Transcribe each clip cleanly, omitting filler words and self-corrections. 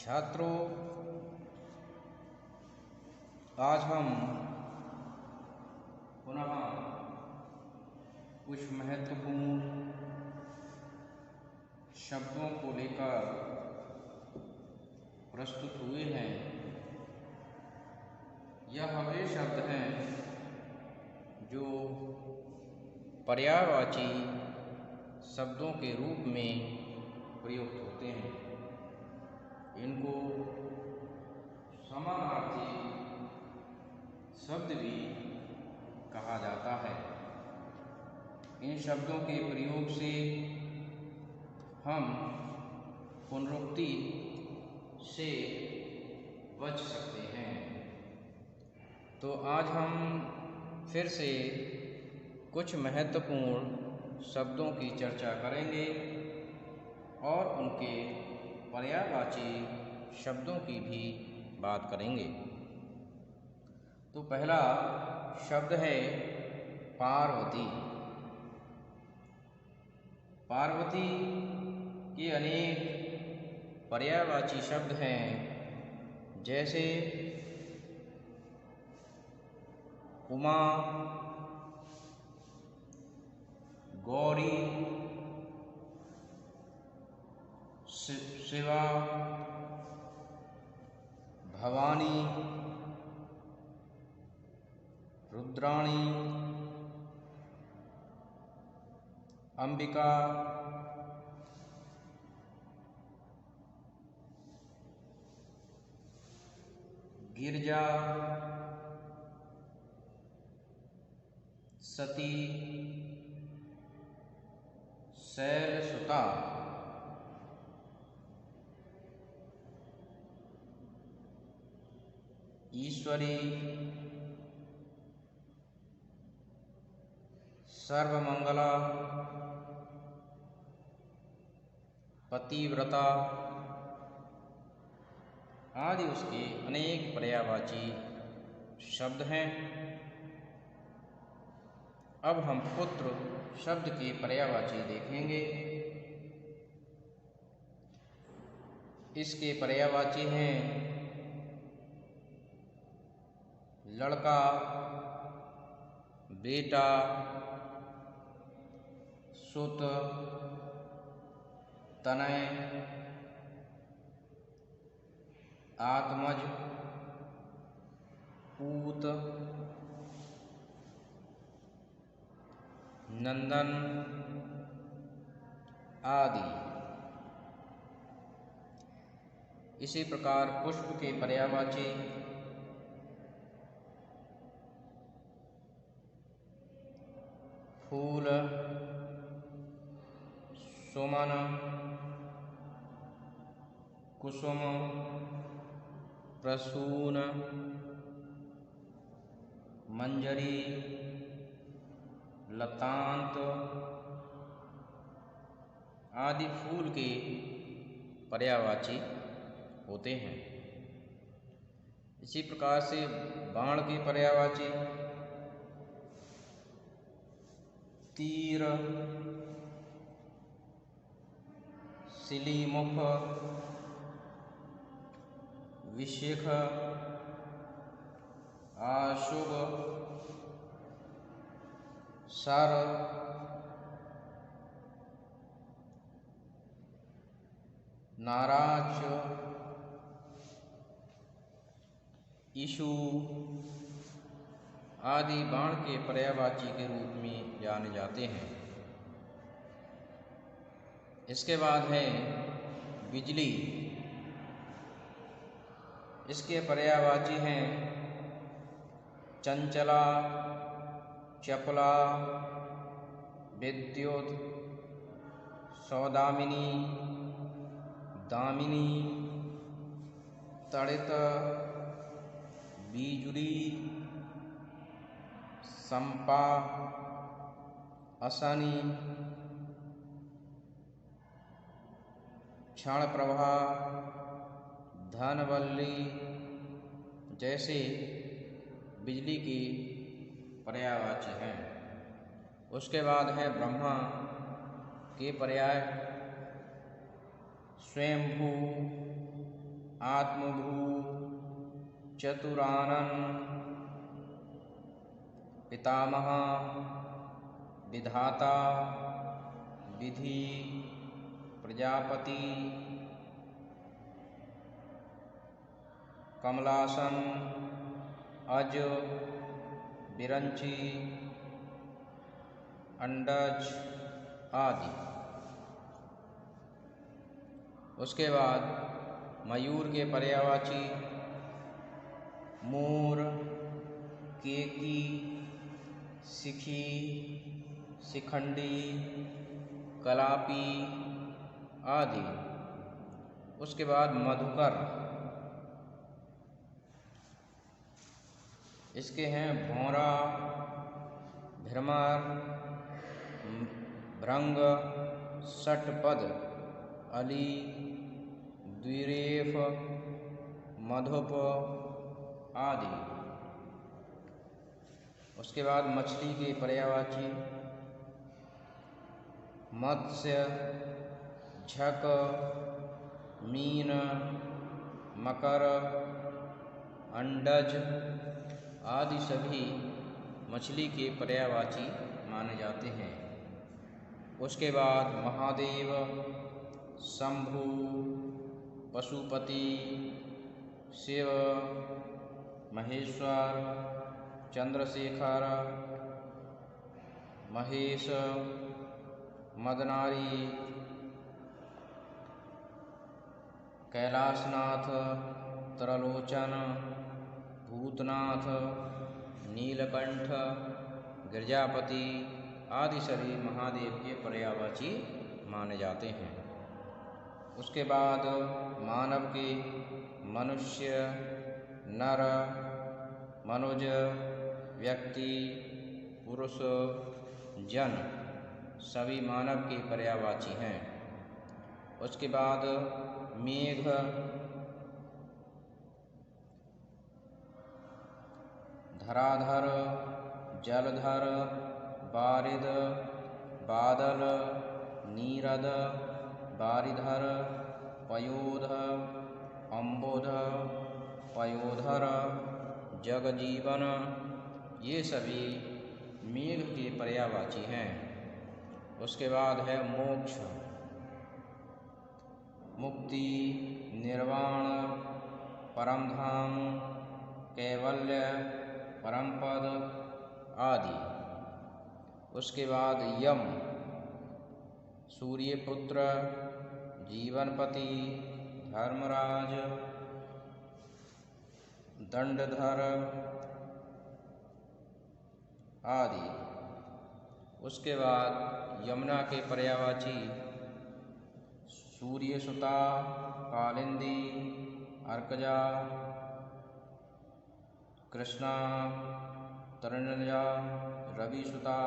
छात्रों, आज हम पुनः कुछ महत्वपूर्ण शब्दों को लेकर प्रस्तुत हुए हैं। यह वे शब्द हैं जो पर्यायवाची शब्दों के रूप में प्रयुक्त होते हैं। इनको समानार्थी शब्द भी कहा जाता है। इन शब्दों के प्रयोग से हम पुनरुक्ति से बच सकते हैं। तो आज हम फिर से कुछ महत्वपूर्ण शब्दों की चर्चा करेंगे और उनके पर्यायवाची शब्दों की भी बात करेंगे। तो पहला शब्द है पार्वती। पार्वती के अनेक पर्यायवाची शब्द हैं, जैसे उमा, गौरी, शिवा, भवानी, रुद्राणी, अंबिका, गिरजा, सती, शैलसुता, ईश्वरी, सर्वमंगला, पतिव्रता आदि उसके अनेक पर्यायवाची शब्द हैं। अब हम पुत्र शब्द के पर्यायवाची देखेंगे। इसके पर्यायवाची हैं लड़का, बेटा, सुत, तनय, आत्मज, पूत, नंदन आदि। इसी प्रकार पुष्प के पर्यायवाची फूल, सुमन, कुसुम, प्रसून, मंजरी, लतांत आदि फूल के पर्यायवाची होते हैं। इसी प्रकार से बाण के पर्यायवाची तीर, सिलीमुख, विशिख, आशुभ, सर, नाराज, ईशु आदि बाण के पर्यायवाची के रूप में जाने जाते हैं। इसके बाद है बिजली। इसके पर्यायवाची हैं चंचला, चपला, विद्युत, सौदामिनी, दामिनी, तड़ित, बीजुरी, संपा, असनी, क्षण प्रभा, धनवल्ली जैसे बिजली की पर्यायवाची हैं। उसके बाद है ब्रह्मा के पर्याय स्वयंभू, आत्मभू चतुरानन पितामह विधाता विधि प्रजापति कमलासन अज विरंची अंडज आदि। उसके बाद मयूर के पर्यायवाची मोर केकी शिखी शिखंडी कलापी आदि। उसके बाद मधुकर, इसके हैं भौरा भ्रमर भृंग षटपद अली द्विरेफ मधुप आदि। उसके बाद मछली के पर्यायवाची मत्स्य झक मीन मकर अंडज आदि सभी मछली के पर्यायवाची माने जाते हैं। उसके बाद महादेव शंभु पशुपति शिव महेश्वर चंद्रशेखर महेश मदनारी कैलाशनाथ त्रलोचन भूतनाथ नीलकंठ गिरजापति आदि सभी महादेव के पर्यायवाची माने जाते हैं। उसके बाद मानव के मनुष्य नर मनुज व्यक्ति पुरुष जन सभी मानव के पर्यायवाची हैं। उसके बाद मेघ धराधर जलधर बारिद बादल नीरद बारिधर पयोध अम्बोध पयोधर जगजीवन ये सभी मेघ के पर्यायवाची हैं। उसके बाद है मोक्ष मुक्ति निर्वाण परमधाम कैवल्य परमपद आदि। उसके बाद यम सूर्यपुत्र जीवनपति धर्मराज दंडधर आदि। उसके बाद यमुना के पर्यायवाची सूर्यसुता कालिंदी अर्कजा कृष्णा तरणजा रविसुता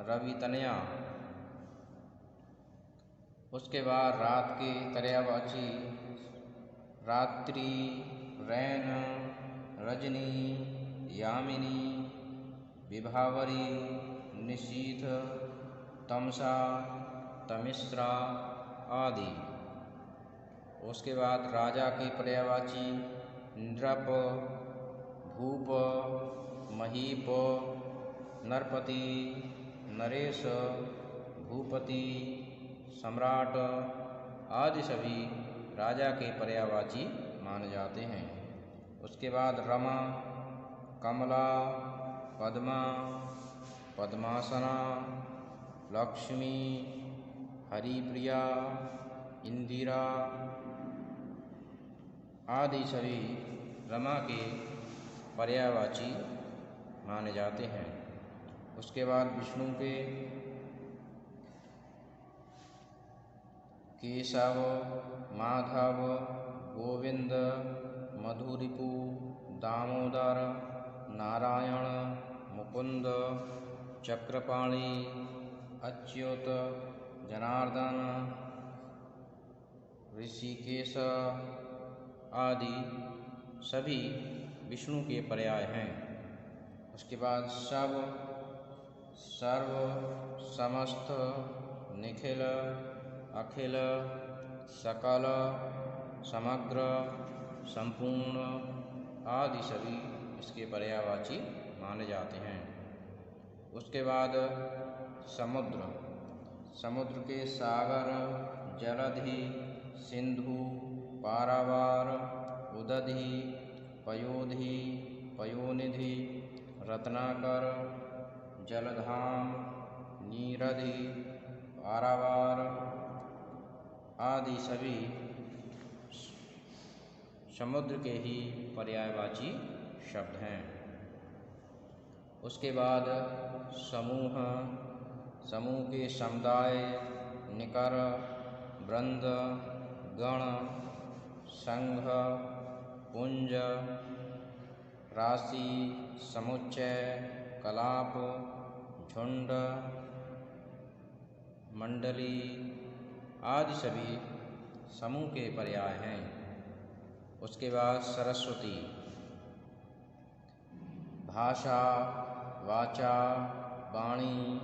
रवितनया। उसके बाद रात के पर्यायवाची रात्रि रैन रजनी यामिनी विभावरी निशीथ तमसा तमिश्रा आदि। उसके बाद राजा के पर्यायवाची नृप भूप महीप नरपति नरेश भूपति सम्राट आदि सभी राजा के पर्यायवाची माने जाते हैं। उसके बाद रमा कमला पद्मा पद्मासना लक्ष्मी हरिप्रिया इंदिरा आदि सभी रमा के पर्यायवाची माने जाते हैं। उसके बाद विष्णु के केशव माधव गोविंद मधुरिपु दामोदर नारायण मुकुंद चक्रपाणी अच्युत जनार्दन ऋषिकेश आदि सभी विष्णु के पर्याय हैं। उसके बाद सब सर्व समस्त निखिल अखिल सकल समग्र संपूर्ण आदि सभी इसके पर्यायवाची माने जाते हैं। उसके बाद समुद्र, समुद्र के सागर, जलधि, सिंधु, पारावार, उदधि, पयोधि, पयोनिधि, रत्नाकर, जलधाम, नीरधि, पारावार आदि सभी समुद्र के ही पर्यायवाची शब्द हैं। उसके बाद समूह, समूह के समुदाय, निकर, वृंद, गण, संघ, पुंज, राशि, समुच्चय, कलाप, झुंड, मंडली आदि सभी समूह के पर्याय हैं। उसके बाद सरस्वती, भाषा, वाचा, वाणी,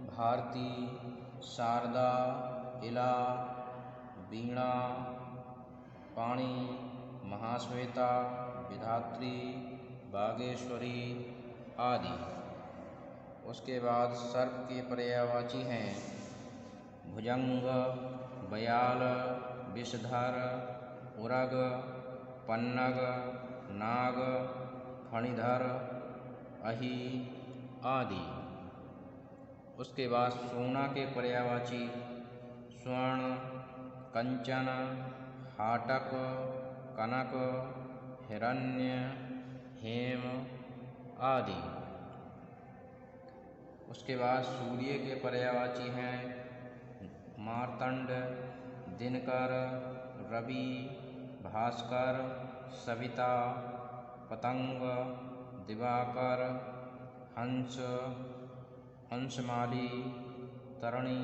भारती, शारदा, इला, वीणा, पाणी, महाश्वेता, विधात्री, बागेश्वरी आदि। उसके बाद सर्प के पर्यायवाची हैं भुजंग, बयाल, विषधर, उरग, पन्नग, नाग, फणिधर, अहि आदि। उसके बाद सोना के पर्यायवाची स्वर्ण, कंचन, हाटक, कनक, हिरण्य, हेम आदि। उसके बाद सूर्य के पर्यायवाची हैं मार्तंड, दिनकर, रवि, भास्कर, सविता, पतंग, दिवाकर, हंस, हंसमाली, तरणी,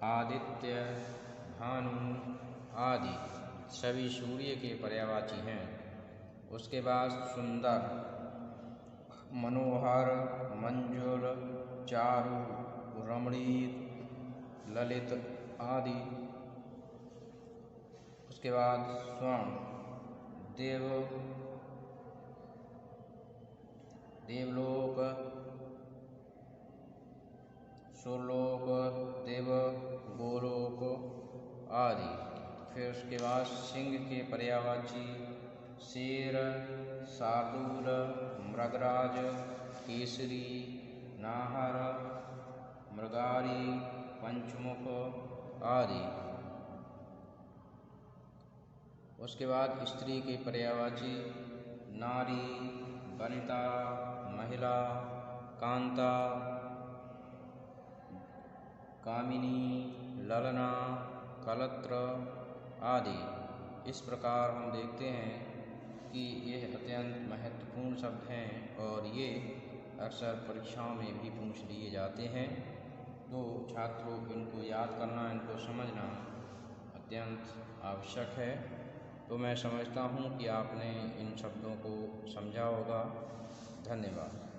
आदित्य, भानु आदि सभी सूर्य के पर्यायवाची हैं। उसके बाद सुंदर, मनोहर, मंजुल, चारु, रमणीक, ललित आदि। उसके बाद स्वर्ण, देवलोक, सुरलोक, देव, गोलोक आदि। फिर उसके बाद सिंह के पर्यायवाची शेर, शार्दूल, मृगराज, केसरी, नाहर, मृगारी, पंचमुख आदि। उसके बाद स्त्री के पर्यायवाची नारी, वनिता, महिला, कांता, कामिनी, ललना, कलत्र आदि। इस प्रकार हम देखते हैं कि ये अत्यंत महत्वपूर्ण शब्द हैं और ये अक्सर परीक्षाओं में भी पूछ लिए जाते हैं। तो छात्रों इनको याद करना, इनको समझना अत्यंत आवश्यक है। तो मैं समझता हूँ कि आपने इन शब्दों को समझा होगा। धन्यवाद।